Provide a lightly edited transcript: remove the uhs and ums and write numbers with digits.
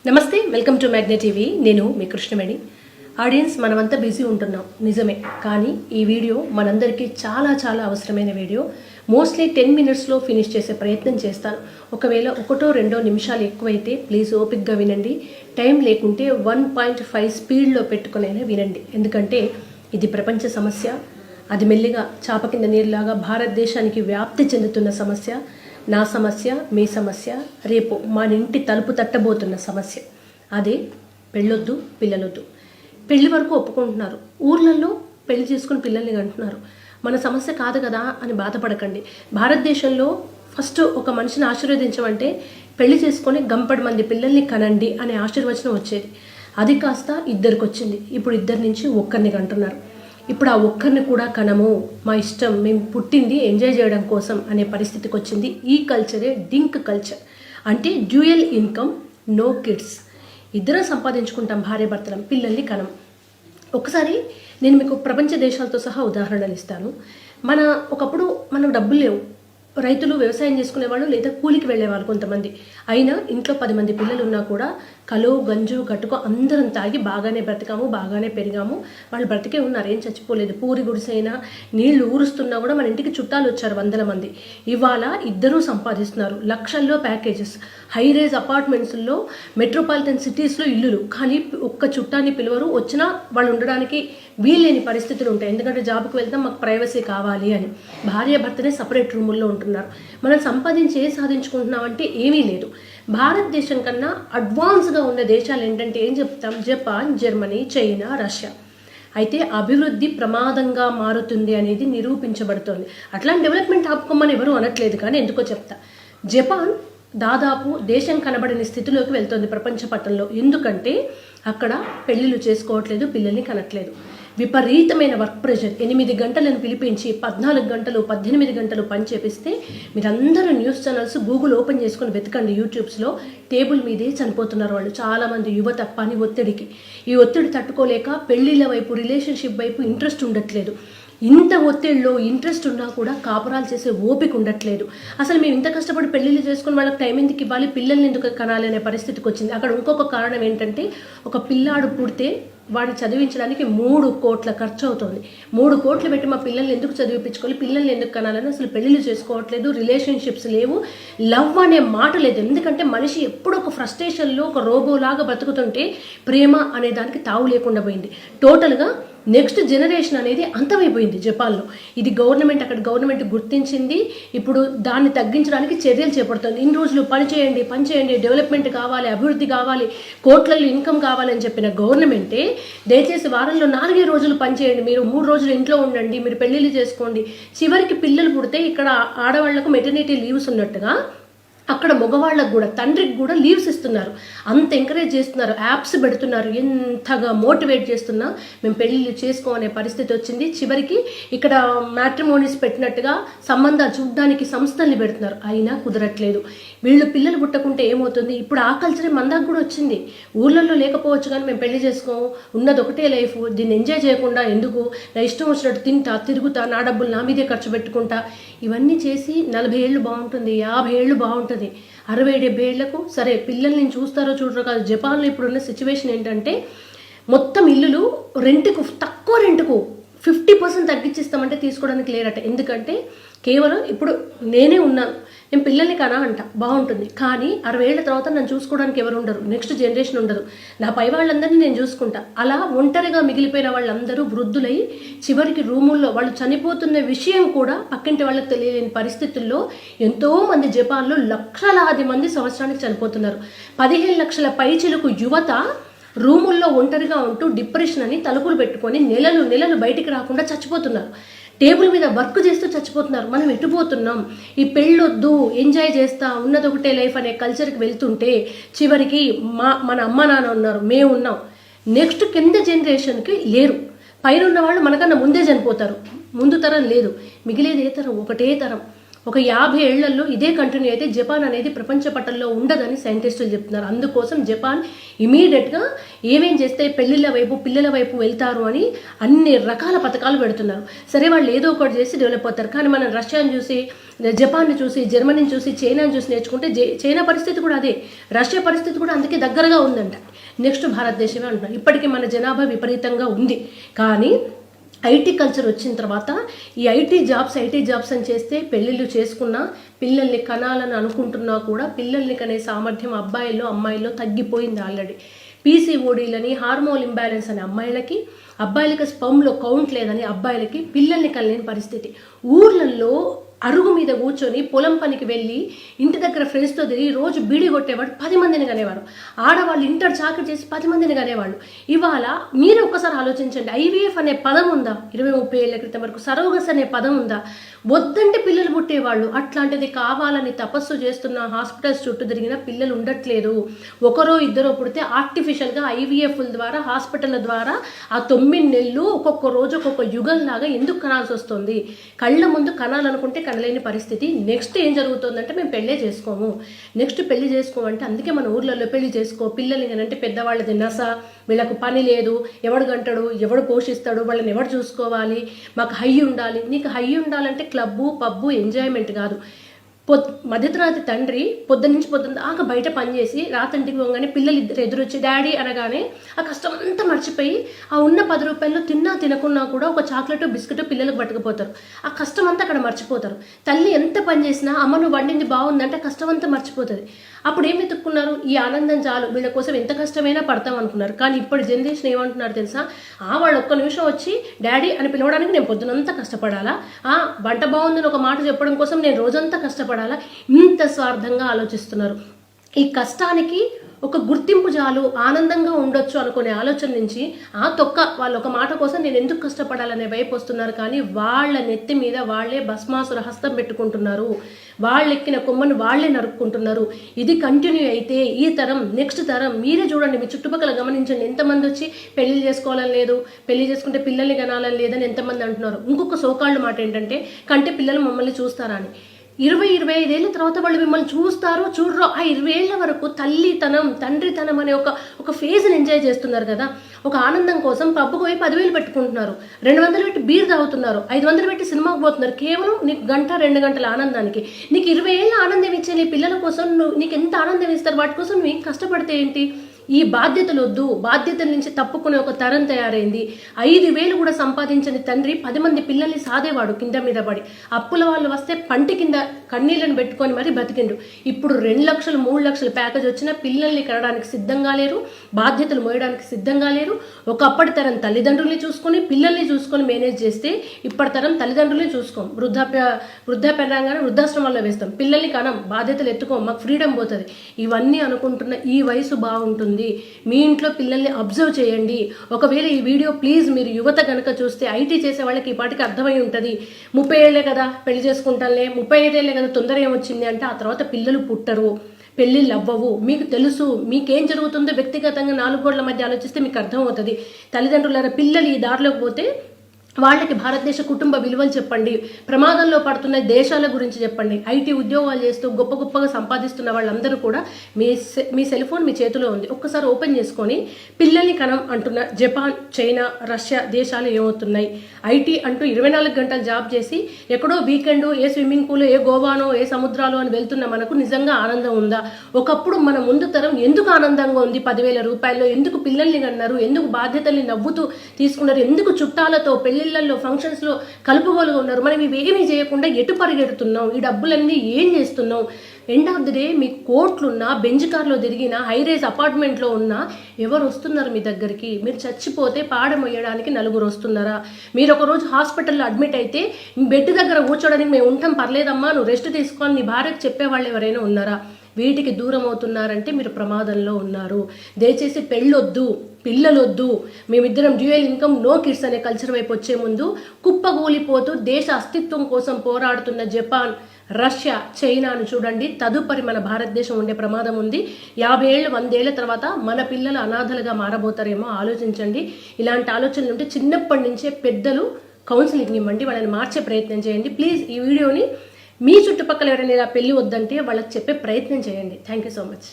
నమస్తే, welcome to magnet TV. నేను మీ కృష్ణవేణి. ఆడియన్స్, మనమంతా బిజీ ఉంటున్నాం నిజమే, కానీ ఈ వీడియో మనందరికీ చాలా చాలా అవసరమైన వీడియో. మోస్ట్లీ 10 minutesలో ఫినిష్ చేసే ప్రయత్నం చేస్తాను. ఒకవేళ 1-2 నిమిషాలు ఎక్కువైతే ప్లీజ్ ఓపిక్గా వినండి. టైం లేకుంటే 1.5 స్పీడ్లో పెట్టుకునైనా వినండి. ఎందుకంటే ఇది ప్రపంచ సమస్య. అది మెల్లిగా చాప కింద నీరులాగా భారతదేశానికి వ్యాప్తి చెందుతున్న సమస్య. నా సమస్య, మీ సమస్య, రేపు మన ఇంటి తలుపు తట్టబోతున్న సమస్య. అదే పెళ్ళొద్దు, పిల్లలొద్దు. పెళ్లి వరకు ఒప్పుకుంటున్నారు, ఊర్లలో పెళ్లి చేసుకుని పిల్లల్ని కంటున్నారు. మన సమస్య కాదు కదా అని బాధపడకండి. భారతదేశంలో ఫస్ట్ ఒక మనిషిని ఆశీర్వదించమంటే పెళ్లి చేసుకొని గంపడి మంది పిల్లల్ని కనండి అనే ఆశీర్వచనం వచ్చేది. అది కాస్త 2కి వచ్చింది. ఇప్పుడు 2 నుంచి 1ని కంటున్నారు. ఇప్పుడు ఆ ఒక్కరిని కూడా కనము, మా ఇష్టం, మేము పుట్టింది ఎంజాయ్ చేయడం కోసం అనే పరిస్థితికి వచ్చింది. ఈ కల్చరే డింక్ కల్చర్. అంటే డ్యూయల్ ఇన్కమ్, నో కిడ్స్. ఇద్దరం సంపాదించుకుంటాం, భార్యాభర్తలం, పిల్లల్ని కనం. ఒకసారి నేను మీకు ప్రపంచ దేశాలతో సహా ఉదాహరణలు ఇస్తాను. ఒకప్పుడు మనకు డబ్బులు లేవు. రైతులు వ్యవసాయం చేసుకునేవాళ్ళు లేదా కూలికి వెళ్ళేవాళ్ళు కొంతమంది. అయినా ఇంట్లో 10 మంది పిల్లలు ఉన్నా కూడా కలో గంజు గట్టుకో అందరం తాగి బాగానే బ్రతికాము, బాగానే పెరిగాము. వాళ్ళు బ్రతికే ఉన్నారు, ఏం చచ్చిపోలేదు. పూరి గుడిసైనా నీళ్లు ఊరుస్తున్నా కూడా మన ఇంటికి చుట్టాలు వచ్చారు 100 మంది. ఇవాళ ఇద్దరూ సంపాదిస్తున్నారు, లక్షల్లో ప్యాకేజెస్, హై రేజ్ అపార్ట్మెంట్స్లో, మెట్రోపాలిటన్ సిటీస్లో ఇల్లులు. కానీ ఒక్క చుట్టాన్ని పిలవరు, వచ్చినా వాళ్ళు ఉండడానికి వీల్లేని పరిస్థితులు ఉంటాయి. ఎందుకంటే జాబ్కి వెళ్తాం, మాకు ప్రైవసీ కావాలి అని. భార్యాభర్తనే సపరేట్ రూముల్లో ఉంటున్నారు. మనం సంపాదించి సాధించుకుంటున్నామంటే ఏమీ లేదు. భారతదేశం కన్నా అడ్వాన్స్గా ఉన్న దేశాలు ఏంటంటే ఏం చెప్తాం? Japan, Germany, China, Russia. అయితే అభివృద్ధి ప్రమాదంగా మారుతుంది అనేది నిరూపించబడుతోంది. అట్లాంటి డెవలప్మెంట్ ఆపుకోమని ఎవరు అనట్లేదు, కానీ ఎందుకో చెప్తా. జపాన్ దాదాపు దేశం కనబడని స్థితిలోకి వెళ్తోంది ప్రపంచ పట్టణంలో. ఎందుకంటే అక్కడ పెళ్లిళ్ళు చేసుకోవట్లేదు, పిల్లల్ని కనట్లేదు. విపరీతమైన వర్క్ ప్రెషర్. 8 గంటలను పిలిపించి 14 గంటలు 18 గంటలు పని చేపిస్తే మీరందరూ న్యూస్ ఛానల్స్ గూగుల్ ఓపెన్ చేసుకొని వెతకండి, యూట్యూబ్స్లో. టేబుల్ మీదే చనిపోతున్నారు వాళ్ళు. చాలామంది యువత పని ఒత్తిడికి. ఈ ఒత్తిడి తట్టుకోలేక పెళ్లిళ్ళ వైపు, రిలేషన్షిప్ వైపు ఇంట్రెస్ట్ ఉండట్లేదు. ఇంత ఒత్తిడిలో ఇంట్రెస్ట్ ఉన్నా కూడా కాపురాలు చేసే ఓపిక ఉండట్లేదు. అసలు మేము ఇంత కష్టపడి పెళ్లిళ్ళు చేసుకుని వాళ్ళకి టైం ఎందుకు ఇవ్వాలి, పిల్లల్ని ఎందుకు కనాలి అనే పరిస్థితికి వచ్చింది. అక్కడ ఇంకొక కారణం ఏంటంటే, ఒక పిల్లాడు పుడితే వాడిని చదివించడానికి 3 కోట్ల ఖర్చు అవుతుంది. 3 కోట్లు పెట్టి మా పిల్లల్ని ఎందుకు చదివించుకోవాలి, పిల్లల్ని ఎందుకు కనాలని అసలు పెళ్లిళ్ళు చేసుకోవట్లేదు. రిలేషన్షిప్స్ లేవు, లవ్ అనే మాట లేదు. ఎందుకంటే మనిషి ఎప్పుడు ఒక ఫ్రస్ట్రేషన్లో ఒక రోబోలాగా బతుకుతుంటే ప్రేమ అనే దానికి తావు లేకుండా పోయింది. టోటల్గా నెక్స్ట్ జనరేషన్ అనేది అంతమైపోయింది జపాన్లో. ఇది అక్కడ గవర్నమెంట్ గుర్తించింది. ఇప్పుడు దాన్ని తగ్గించడానికి చర్యలు చేపడుతుంది. ఇన్ని రోజులు పని చేయండి, డెవలప్మెంట్ కావాలి, అభివృద్ధి కావాలి, కోట్లలో ఇన్కమ్ కావాలని చెప్పిన గవర్నమెంటే దయచేసి వారంలో 4 రోజులు పనిచేయండి, మీరు 3 రోజులు ఇంట్లో ఉండండి, మీరు పెళ్లిళ్ళు చేసుకోండి. చివరికి పిల్లలు పుడితే ఇక్కడ ఆడవాళ్లకు మెటర్నిటీ లీవ్స్ ఉన్నట్టుగా అక్కడ మగవాళ్ళకు కూడా, తండ్రికి కూడా లీవ్స్ ఇస్తున్నారు. అంత ఎంకరేజ్ చేస్తున్నారు, యాప్స్ పెడుతున్నారు. ఎంతగా మోటివేట్ చేస్తున్నా మేము పెళ్ళిళ్ళు చేసుకోనే పరిస్థితి వచ్చింది. చివరికి ఇక్కడ మ్యాట్రిమోనీస్ పెట్టినట్టుగా సంబంధాలు చూడడానికి సంస్థల్ని పెడుతున్నారు. అయినా కుదరట్లేదు. వీళ్ళు పిల్లలు పుట్టకుంటే ఏమవుతుంది? ఇప్పుడు ఆ కల్చరే మందాకు కూడా వచ్చింది. ఊర్లలో లేకపోవచ్చు, కానీ మేము పెళ్లి చేసుకోము, ఉన్నది ఒకటే లైఫ్, దీన్ని ఎంజాయ్ చేయకుండా ఎందుకు, నా ఇష్టం వచ్చినట్టు తింటా, తిరుగుతా, నా డబ్బులు నా మీదే ఖర్చు పెట్టుకుంటా. ఇవన్నీ చేసి 40 ఏళ్ళు బాగుంటుంది, 50 ఏళ్ళు బాగుంటుంది, 60-70 ఏళ్లకు సరే పిల్లల్ని చూస్తారో చూడరో కాదు. జపాన్లో ఇప్పుడున్న సిచ్యువేషన్ ఏంటంటే మొత్తం ఇల్లులు రెంట్కు, తక్కువ రెంట్కు 50% తగ్గించిస్తామంటే తీసుకోవడానికి లేరట. ఎందుకంటే కేవలం ఇప్పుడు నేనే ఉన్నాను, నేను పిల్లల్ని కనా అంట, బాగుంటుంది. కానీ 60 ఏళ్ల తర్వాత నన్ను చూసుకోవడానికి ఎవరు ఉండరు, నెక్స్ట్ జనరేషన్ ఉండదు. నా పై వాళ్ళందరినీ నేను చూసుకుంటా. అలా ఒంటరిగా మిగిలిపోయిన వాళ్ళందరూ వృద్ధులై చివరికి రూముల్లో వాళ్ళు చనిపోతున్న విషయం కూడా పక్కింటి వాళ్ళకి తెలియలేని పరిస్థితుల్లో ఎంతోమంది జపాన్లో లక్షలాది మంది సంవత్సరానికి చనిపోతున్నారు. 15 లక్షల పైచిలకు యువత రూముల్లో ఒంటరిగా ఉంటూ డిప్రెషన్ అని తలుపులు పెట్టుకొని నెలలు బయటికి రాకుండా చచ్చిపోతున్నారు. టేబుల్ మీద వర్క్ చేస్తూ చచ్చిపోతున్నారు. మనం ఎటుపోతున్నాం? ఈ పెళ్ళొద్దు, ఎంజాయ్ చేస్తా, ఉన్నది ఒకటే లైఫ్ అనే కల్చర్కి వెళ్తుంటే చివరికి మన అమ్మ నాన్న ఉన్నారు, మేము ఉన్నాం, నెక్స్ట్ కింద జనరేషన్కి లేరు. పైన ఉన్న వాళ్ళు మనకన్నా ముందే చనిపోతారు, ముందు తరం లేదు. మిగిలేది ఏ తరం? ఒకటే తరం. ఒక 50 ఏళ్లలో ఇదే కంటిన్యూ అయితే జపాన్ అనేది ప్రపంచ పటంలో ఉండదని సైంటిస్టులు చెప్తున్నారు. అందుకోసం జపాన్ ఇమీడియట్గా ఏమేం చేస్తే పెళ్లిళ్ళ వైపు పిల్లల వైపు వెళ్తారు అని అన్ని రకాల పథకాలు పెడుతున్నారు. సరే వాళ్ళు ఏదో ఒకటి చేసి డెవలప్ అవుతారు. కానీ మనం రష్యాని చూసి, జపాన్ని చూసి, జర్మనీని చూసి, చైనాని చూసి నేర్చుకుంటే చైనా పరిస్థితి కూడా అదే, రష్యా పరిస్థితి కూడా అందుకే దగ్గరగా ఉందంట. నెక్స్ట్ భారతదేశమే అంటున్నారు. ఇప్పటికీ మన జనాభా విపరీతంగా ఉంది. కానీ ఐటీ కల్చర్ వచ్చిన తర్వాత ఈ ఐటీ జాబ్స్ అని చేస్తే పెళ్ళిళ్ళు చేసుకున్నా, పిల్లల్ని కనాలని అనుకుంటున్నా కూడా పిల్లల్ని కనే సామర్థ్యం అబ్బాయిల్లో అమ్మాయిల్లో తగ్గిపోయింది ఆల్రెడీ. పీసీఓడీలని, హార్మోన్ ఇంబ్యాలెన్స్ అని అబ్బాయిలకి స్పమ్లో కౌంట్ లేదని అబ్బాయిలకి పిల్లల్ని కనలేని పరిస్థితి. ఊర్లలో అరుగు మీద కూర్చొని పొలం పనికి వెళ్ళి ఇంటి దగ్గర ఫ్రెండ్స్తో తిరిగి రోజు బీడీ కొట్టేవాడు 10 మందిని కనేవారు. ఆడవాళ్ళు ఇంటర్ చాకరీ చేసి 10 మందిని కనేవాళ్ళు. ఇవాళ మీరు ఒక్కసారి ఆలోచించండి, ఐవీఎఫ్ అనే పదం ఉందా? 20-30 ఏళ్ల క్రితం వరకు సరోగస్ అనే పదం ఉందా? వద్దంటే పిల్లలు పుట్టేవాళ్ళు. అట్లాంటిది కావాలని తపస్సు చేస్తున్న హాస్పిటల్స్ చుట్టూ తిరిగిన పిల్లలు ఉండట్లేదు. ఒకరో ఇద్దరో పుడితే ఆర్టిఫిషియల్గా ఐవీఎఫ్ల ద్వారా, హాస్పిటల్ ద్వారా ఆ 9 నెలలు ఒక్కొక్క రోజు ఒక్కొక్క యుగంలాగా ఎందుకు కనాల్సి వస్తుంది? కళ్ళ ముందు కనాలనుకుంటే కనలేని పరిస్థితి. నెక్స్ట్ ఏం జరుగుతుందంటే మేము పెళ్ళే చేసుకోము. నెక్స్ట్ పెళ్లి చేసుకోమంటే అందుకే మన ఊర్లలో పెళ్లి చేసుకో, పిల్లల్ని అంటే పెద్దవాళ్ళది నస, వీళ్ళకు పని లేదు, ఎవడు గంటడు, ఎవడు పోషిస్తాడు, వాళ్ళని ఎవడు చూసుకోవాలి, మాకు హై ఉండాలి. నీకు హై ఉండాలంటే క్లబ్బు, పబ్బు, ఎంజాయ్మెంట్ కాదు. మధ్యతరగతి తండ్రి పొద్దున్న దాకా బయట పనిచేసి రాతంటికి పోగానే పిల్లలు ఇద్దరు ఎదురొచ్చి డాడీ అనగానే ఆ కష్టం అంతా మర్చిపోయి ఆ ఉన్న 10 రూపాయలు తినకున్నా కూడా ఒక చాక్లెట్ బిస్కెట్ పిల్లలకు పట్టుకుపోతారు. ఆ కష్టం అంతా అక్కడ మర్చిపోతారు. తల్లి ఎంత పని చేసినా అమ్మ నువ్వు వండింది బాగుందంటే కష్టం అంతా మర్చిపోతుంది. అప్పుడు ఏం వెతుక్కున్నారు? ఈ ఆనందం చాలు, వీళ్ళ కోసం ఎంత కష్టమైనా పడతాం అనుకున్నారు. కానీ ఇప్పుడు జనరేషన్ ఏమంటున్నారు తెలుసా? వాళ్ళు ఒక్క నిమిషం వచ్చి డాడీ అని పిలవడానికి నేను పొద్దునంతా కష్టపడాలా, వంట బాగుందని ఒక మాట చెప్పడం కోసం నేను రోజంతా కష్టపడాలా? ఇంత స్వార్థంగా ఆలోచిస్తున్నారు. ఈ కష్టానికి ఒక గుర్తింపు చాలు, ఆనందంగా ఉండొచ్చు అనుకునే ఆలోచన నుంచి వాళ్ళు ఒక మాట కోసం నేను ఎందుకు కష్టపడాలనే వైపు వస్తున్నారు. కానీ వాళ్ళ నెత్తి మీద వాళ్ళే భస్మాసుర హస్తం పెట్టుకుంటున్నారు. వాళ్ళెక్కిన కొమ్మను వాళ్ళే నరుక్కుంటున్నారు. ఇది కంటిన్యూ అయితే ఈ తరం, నెక్స్ట్ తరం మీరే చూడండి, మీ చుట్టుపక్కల గమనించండి. ఎంతమంది వచ్చి పెళ్లి చేసుకోవాలని లేదు, పెళ్లి చేసుకుంటే పిల్లల్ని కనాలని లేదని ఎంతమంది అంటున్నారు. ఇంకొక సోకాళ్ళు మాట ఏంటంటే కంటే పిల్లలు మమ్మల్ని చూస్తారా అని. 20-25 ఏళ్ళ తర్వాత వాళ్ళు మిమ్మల్ని చూస్తారో చూడరో, ఆ 20 ఏళ్ల వరకు తల్లితనం, తండ్రితనం అనే ఒక ఫేజ్ని ఎంజాయ్ చేస్తున్నారు కదా. ఒక ఆనందం కోసం పబ్బుకు పోయి 10,000 పెట్టుకుంటున్నారు, 200 పెట్టి బీర్ తాగుతున్నారు, 500 పెట్టి సినిమాకు పోతున్నారు. కేవలం నీకు 1-2 గంటల ఆనందానికి. నీకు 20 ఏళ్ళ ఆనందం ఇచ్చే నీ పిల్లల కోసం నీకు ఎంత ఆనందం ఇస్తారు? వాటి కోసం నువ్వు కష్టపడితే ఏంటి? ఈ బాధ్యతలు వద్దు, బాధ్యతల నుంచి తప్పుకునే ఒక తరం తయారైంది. 5,000 కూడా సంపాదించని తండ్రి 10 మంది పిల్లల్ని సాదేవాడు కింద మీద పడి. అప్పుల వాళ్ళు వస్తే పంటి కింద కన్నీళ్లను పెట్టుకొని మరీ బతికిండు. ఇప్పుడు 2 లక్షలు 3 లక్షల ప్యాకేజ్ వచ్చినా పిల్లల్ని కనడానికి సిద్ధంగా లేరు, బాధ్యతలు మోయడానికి సిద్ధంగా లేరు. ఒకప్పటి తరం తల్లిదండ్రుల్ని చూసుకొని పిల్లల్ని చూసుకొని మేనేజ్ చేస్తే ఇప్పటి తరం తల్లిదండ్రుల్ని చూసుకోం. వృద్ధాప్య రంగానే వృద్ధాశ్రమాల్లో వేస్తాం, పిల్లల్ని కనం, బాధ్యతలు ఎత్తుకోం, మాకు ఫ్రీడమ్ పోతుంది. ఇవన్నీ అనుకుంటున్న ఈ వయసు బాగుంటుంది. మీ ఇంట్లో పిల్లల్ని అబ్జర్వ్ చేయండి. ఒకవేళ ఈ వీడియో ప్లీజ్ మీరు యువత కనుక చూస్తే ఐటీ చేసే వాళ్ళకి ఈ పాటికి అర్థమై ఉంటుంది. 30 ఏళ్లే కదా పెళ్లి చేసుకుంటానులే, 35 ఏళ్లే కదా తొందర ఏమొచ్చింది అంటే ఆ తర్వాత పిల్లలు పుట్టరు, పెళ్ళిళ్ళు అవ్వవు. మీకు తెలుసు మీకేం జరుగుతుందో వ్యక్తిగతంగా 4 గోడల మధ్య ఆలోచిస్తే మీకు అర్థమవుతుంది. తల్లిదండ్రుల పిల్లలు ఈ దారిలోకి పోతే వాళ్ళకి భారతదేశ కుటుంబ విలువలు చెప్పండి, ప్రమాదంలో పడుతున్న దేశాల గురించి చెప్పండి. ఐటీ ఉద్యోగాలు చేస్తూ గొప్పగా సంపాదిస్తున్న వాళ్ళందరూ కూడా మీ సెల్ ఫోన్ మీ చేతిలో ఉంది. ఒక్కసారి ఓపెన్ చేసుకొని పిల్లల్ని కనం అంటున్న జపాన్, చైనా, రష్యా దేశాలు ఏమవుతున్నాయి? ఐటీ అంటూ 24 గంటలు జాబ్ చేసి ఎక్కడో వీకెండ్ ఏ స్విమ్మింగ్ పూల్, ఏ గోవానో, ఏ సముద్రాలు అని వెళ్తున్న మనకు నిజంగా ఆనందం ఉందా? ఒకప్పుడు మన ముందు తరం ఎందుకు ఆనందంగా ఉంది? 10,000 రూపాయల్లో ఎందుకు పిల్లల్ని కన్నారు? ఎందుకు బాధ్యతల్ని నవ్వుతూ తీసుకున్నారు? ఎందుకు చుట్టాలతో పెళ్లిళ్లలో, ఫంక్షన్స్ లో కలుపుగోలుగా ఉన్నారు? మనం ఇవేమీ చేయకుండా ఎటు పరిగెడుతున్నాం? ఈ డబ్బులన్నీ ఏం చేస్తున్నాం? ఎండ్ ఆఫ్ ది డే మీ కోట్లున్నా, బెంజ్ కార్లో తిరిగిన, హైరేజ్ అపార్ట్మెంట్లో ఉన్నా ఎవరు వస్తున్నారు మీ దగ్గరికి? మీరు చచ్చిపోతే పాడమొయ్యడానికి 4 వస్తున్నారా? మీరు ఒకరోజు హాస్పిటల్లో అడ్మిట్ అయితే బెడ్ దగ్గర కూర్చోడానికి మేము ఉంటాం, పర్లేదమ్మా నువ్వు రెస్ట్ తీసుకోవాలి నీ భార్యకు చెప్పేవాళ్ళు ఎవరైనా ఉన్నారా? వీటికి దూరం అవుతున్నారంటే మీరు ప్రమాదంలో ఉన్నారు. దయచేసి పెళ్ళొద్దు, పిల్లలొద్దు, మేమిద్దరం డ్యూయల్ ఇన్కమ్, నో కిడ్స్ అనే కల్చర్ వైపు వచ్చే ముందు కుప్పగూలిపోతూ దేశ అస్తిత్వం కోసం పోరాడుతున్న జపాన్, రష్యా, చైనాను చూడండి. తదుపరి మన భారతదేశం ఉండే ప్రమాదం ఉంది. 50 ఏళ్ళు 100 ఏళ్ల తర్వాత మన పిల్లలు అనాథలుగా మారబోతారేమో ఆలోచించండి. ఇలాంటి ఆలోచనలు ఉంటే చిన్నప్పటి నుంచే పెద్దలు కౌన్సిలింగ్ ఇవ్వండి, వాళ్ళని మార్చే ప్రయత్నం చేయండి. ప్లీజ్ ఈ వీడియోని మీ చుట్టుపక్కల ఎవరైనా ఇలా పెళ్ళి వద్దంటే వాళ్ళకి చెప్పే ప్రయత్నం చేయండి. Thank you so much.